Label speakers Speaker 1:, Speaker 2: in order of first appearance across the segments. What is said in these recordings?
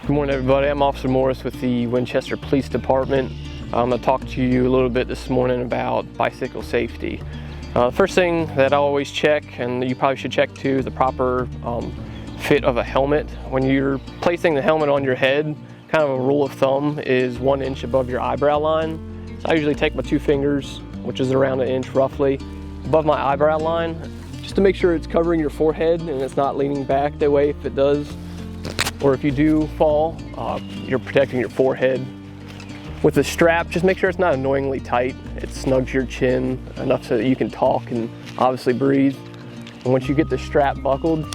Speaker 1: Good morning, everybody. I'm Officer Morris with the Winchester Police Department. I'm going to talk to you a little bit this morning about bicycle safety. The first thing that I always check, and you probably should check too, is the proper fit of a helmet. When you're placing the helmet on your head, kind of a rule of thumb is 1 inch above your eyebrow line. So I usually take my 2 fingers, which is around 1 inch roughly, above my eyebrow line, just to make sure it's covering your forehead and it's not leaning back. That way, if it does, or if you do fall, you're protecting your forehead. With the strap, just make sure it's not annoyingly tight. It snugs your chin enough so that you can talk and obviously breathe. And once you get the strap buckled,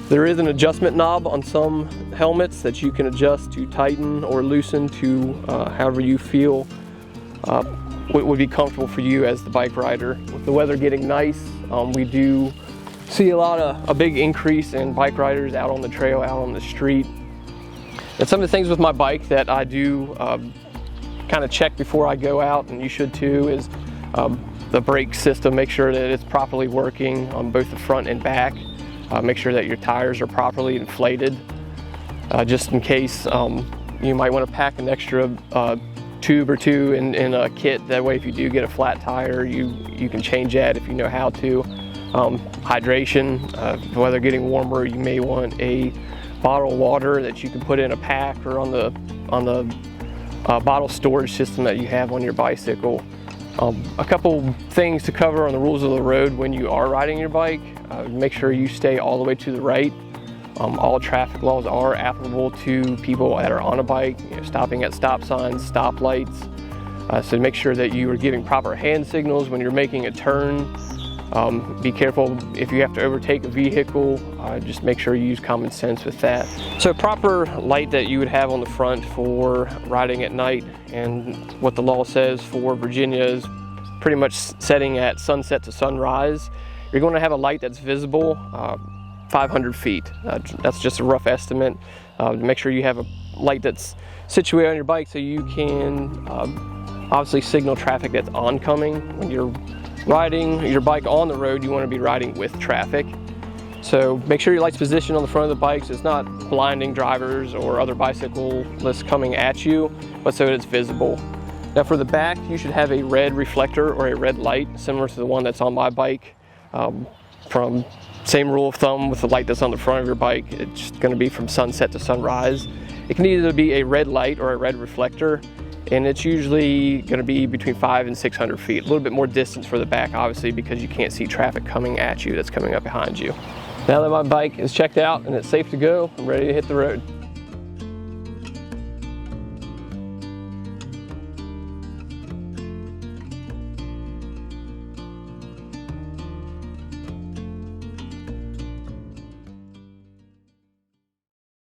Speaker 1: there is an adjustment knob on some helmets that you can adjust to tighten or loosen to however you feel would be comfortable for you as the bike rider. With the weather getting nice, we do see a big increase in bike riders out on the trail, out on the street. And some of the things with my bike that I do kind of check before I go out, and you should too, is the brake system. Make sure that it's properly working on both the front and back. Make sure that your tires are properly inflated. Just in case, you might want to pack an extra tube or two in a kit. That way, if you do get a flat tire, you can change that if you know how to. Hydration, the weather getting warmer, you may want a bottle of water that you can put in a pack or on the bottle storage system that you have on your bicycle. A couple things to cover on the rules of the road when you are riding your bike. Make sure you stay all the way to the right. All traffic laws are applicable to people that are on a bike, stopping at stop signs, stop lights. So make sure that you are giving proper hand signals when you're making a turn. Be careful if you have to overtake a vehicle, just make sure you use common sense with that. So proper light that you would have on the front for riding at night, and what the law says for Virginia is pretty much setting at sunset to sunrise. You're going to have a light that's visible 500 feet. That's just a rough estimate. Make sure you have a light that's situated on your bike so you can obviously signal traffic that's oncoming. When you're riding your bike on the road, you want to be riding with traffic. So make sure your light's positioned on the front of the bike so it's not blinding drivers or other bicyclists coming at you, but so that it's visible. Now for the back, you should have a red reflector or a red light, similar to the one that's on my bike. From same rule of thumb with the light that's on the front of your bike, it's going to be from sunset to sunrise. It can either be a red light or a red reflector, and it's usually going to be between 500 and 600 feet. A little bit more distance for the back, obviously, because you can't see traffic coming at you that's coming up behind you. Now that my bike is checked out and it's safe to go, I'm ready to hit the road.